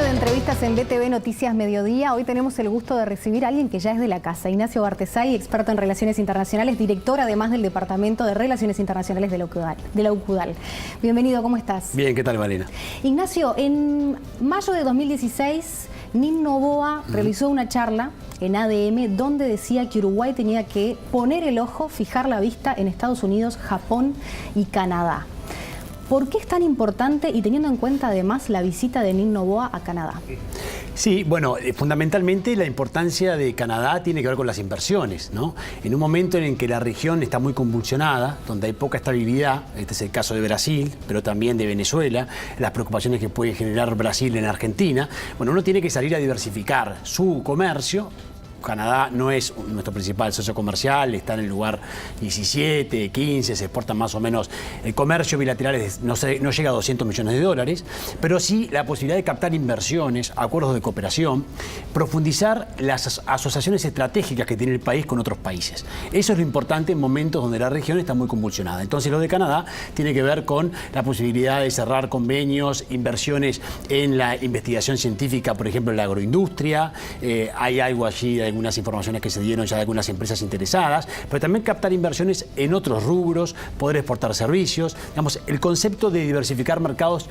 de entrevistas en BTV Noticias Mediodía. Hoy tenemos el gusto de recibir a alguien que ya es de la casa, Ignacio Bartesay, experto en Relaciones Internacionales, director además del Departamento de Relaciones Internacionales de la UCUDAL. Bienvenido, ¿cómo estás? Bien, ¿qué tal, Malena? Ignacio, en mayo de 2016, Nin Noboa realizó una charla en ADM donde decía que Uruguay tenía que poner el ojo, fijar la vista en Estados Unidos, Japón y Canadá. ¿Por qué es tan importante y teniendo en cuenta además la visita de Nin Noboa a Canadá? Sí, bueno, fundamentalmente la importancia de Canadá tiene que ver con las inversiones, ¿no? En un momento en el que la región está muy convulsionada, donde hay poca estabilidad, este es el caso de Brasil, pero también de Venezuela, las preocupaciones que puede generar Brasil en Argentina, bueno, uno tiene que salir a diversificar su comercio. Canadá no es nuestro principal socio comercial, está en el lugar 17, 15, se exporta más o menos, el comercio bilateral no llega a 200 millones de dólares, pero sí la posibilidad de captar inversiones, acuerdos de cooperación, profundizar las asociaciones estratégicas que tiene el país con otros países. Eso es lo importante en momentos donde la región está muy convulsionada. Entonces lo de Canadá tiene que ver con la posibilidad de cerrar convenios, inversiones en la investigación científica, por ejemplo en la agroindustria, hay algo allí de algunas informaciones que se dieron ya de algunas empresas interesadas, pero también captar inversiones en otros rubros, poder exportar servicios. Digamos, el concepto de diversificar mercados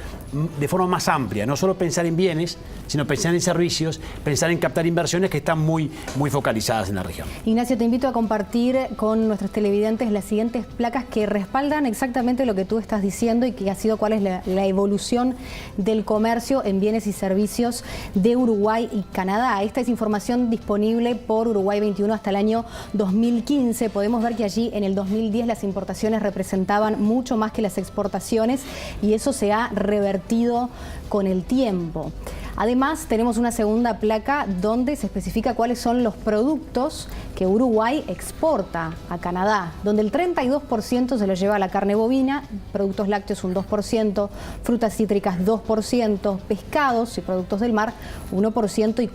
de forma más amplia, no solo pensar en bienes, sino pensar en servicios, pensar en captar inversiones que están muy focalizadas en la región. Ignacio, te invito a compartir con nuestros televidentes las siguientes placas que respaldan exactamente lo que tú estás diciendo y que ha sido cuál es la evolución del comercio en bienes y servicios de Uruguay y Canadá. Esta es información disponible por Uruguay 21 hasta el año 2015. Podemos ver que allí en el 2010 las importaciones representaban mucho más que las exportaciones y eso se ha revertido con el tiempo. Además, tenemos una segunda placa donde se especifica cuáles son los productos que Uruguay exporta a Canadá, donde el 32% se lo lleva la carne bovina, productos lácteos un 2%, frutas cítricas 2%, pescados y productos del mar 1% y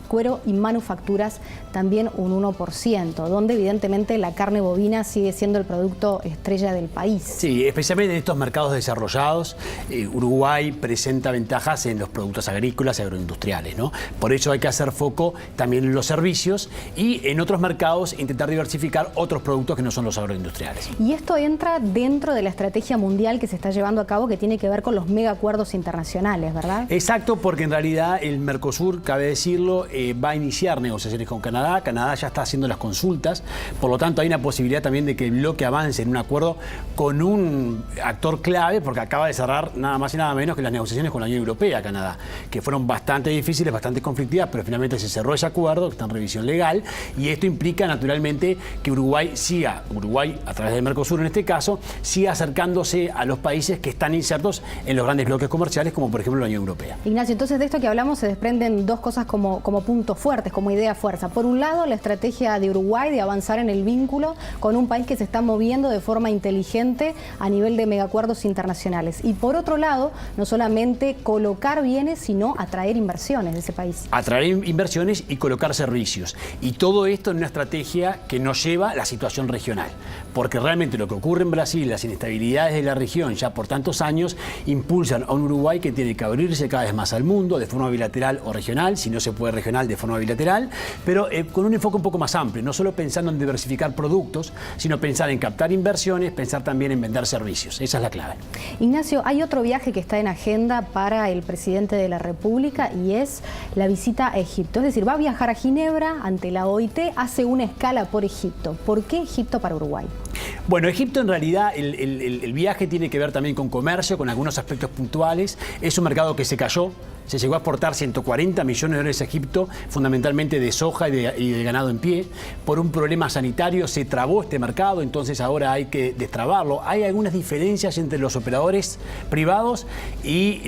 cuero y manufacturas también un 1%, donde evidentemente la carne bovina sigue siendo el producto estrella del país. Sí, especialmente en estos mercados desarrollados, Uruguay presenta ventajas en los productos agrícolas y agroindustriales, ¿no? Por eso hay que hacer foco también en los servicios y en otros mercados intentar diversificar otros productos que no son los agroindustriales. Y esto entra dentro de la estrategia mundial que se está llevando a cabo que tiene que ver con los mega acuerdos internacionales, ¿verdad? Exacto, porque en realidad el Mercosur, cabe decirlo, va a iniciar negociaciones con Canadá. Canadá ya está haciendo las consultas, por lo tanto hay una posibilidad también de que el bloque avance en un acuerdo con un actor clave, porque acaba de cerrar nada más y nada menos que las negociaciones con la Unión Europea, Canadá, que fueron bastante difíciles, bastante conflictivas, pero finalmente se cerró ese acuerdo, que está en revisión legal, y esto implica naturalmente que Uruguay a través del Mercosur en este caso, siga acercándose a los países que están insertos en los grandes bloques comerciales, como por ejemplo la Unión Europea. Ignacio, entonces de esto que hablamos se desprenden dos cosas como puntos fuertes, como idea fuerza. Por un lado, la estrategia de Uruguay de avanzar en el vínculo con un país que se está moviendo de forma inteligente a nivel de megacuerdos internacionales. Y por otro lado, no solamente colocar bienes, sino atraer inversiones de ese país. Atraer inversiones y colocar servicios. Y todo esto en una estrategia que nos lleva a la situación regional. Porque realmente lo que ocurre en Brasil, las inestabilidades de la región ya por tantos años, impulsan a un Uruguay que tiene que abrirse cada vez más al mundo de forma bilateral o regional, si no se puede regional, de forma bilateral, pero con un enfoque un poco más amplio, no solo pensando en diversificar productos, sino pensar en captar inversiones, pensar también en vender servicios. Esa es la clave. Ignacio, hay otro viaje que está en agenda para el presidente de la República y es la visita a Egipto. Es decir, va a viajar a Ginebra ante la OIT, hace una escala por Egipto. ¿Por qué Egipto para Uruguay? Bueno, Egipto en realidad el viaje tiene que ver también con comercio, con algunos aspectos puntuales. Es un mercado que se cayó. Se llegó a exportar 140 millones de dólares a Egipto, fundamentalmente de soja y de ganado en pie. Por un problema sanitario se trabó este mercado, entonces ahora hay que destrabarlo. Hay algunas diferencias entre los operadores privados y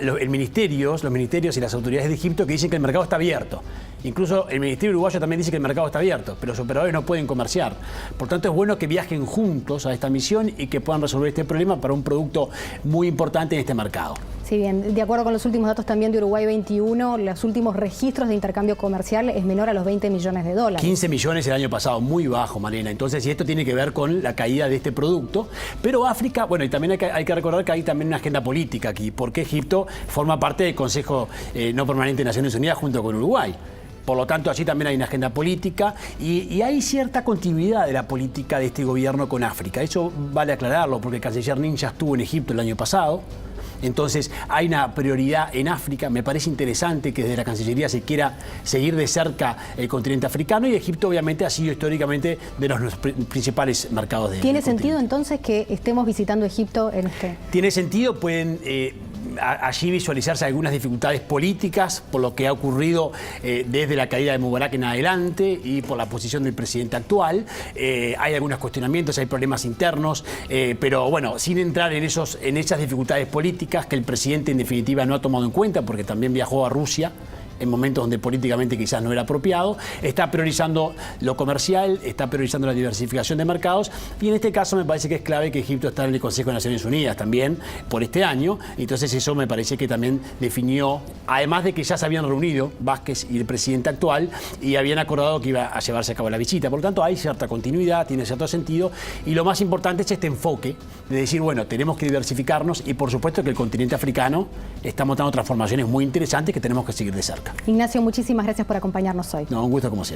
los ministerios y las autoridades de Egipto que dicen que el mercado está abierto. Incluso el Ministerio Uruguayo también dice que el mercado está abierto, pero los operadores no pueden comerciar. Por tanto, es bueno que viajen juntos a esta misión y que puedan resolver este problema para un producto muy importante en este mercado. Sí, bien. De acuerdo con los últimos datos también de Uruguay 21, los últimos registros de intercambio comercial es menor a los 20 millones de dólares. 15 millones el año pasado, muy bajo, Malena. Entonces, y esto tiene que ver con la caída de este producto. Pero África, bueno, y también hay que recordar que hay también una agenda política aquí, porque Egipto forma parte del Consejo No Permanente de Naciones Unidas junto con Uruguay. Por lo tanto, allí también hay una agenda política y hay cierta continuidad de la política de este gobierno con África. Eso vale aclararlo, porque el canciller Nin ya estuvo en Egipto el año pasado. Entonces hay una prioridad en África. Me parece interesante que desde la Cancillería se quiera seguir de cerca el continente africano, y Egipto obviamente ha sido históricamente de los principales mercados del ¿Tiene continente. sentido entonces que estemos visitando Egipto en este? Tiene sentido, pueden allí visualizarse algunas dificultades políticas por lo que ha ocurrido desde la caída de Mubarak en adelante y por la posición del presidente actual. Hay algunos cuestionamientos, hay problemas internos, pero bueno, sin entrar en esas dificultades políticas que el presidente en definitiva no ha tomado en cuenta, porque también viajó a Rusia en momentos donde políticamente quizás no era apropiado, está priorizando lo comercial, está priorizando la diversificación de mercados, y en este caso me parece que es clave que Egipto está en el Consejo de Naciones Unidas también por este año. Entonces eso me parece que también definió, además de que ya se habían reunido Vázquez y el presidente actual y habían acordado que iba a llevarse a cabo la visita. Por lo tanto, hay cierta continuidad, tiene cierto sentido, y lo más importante es este enfoque de decir, bueno, tenemos que diversificarnos, y por supuesto que el continente africano está mostrando transformaciones muy interesantes que tenemos que seguir de cerca. Ignacio, muchísimas gracias por acompañarnos hoy. No, un gusto como siempre.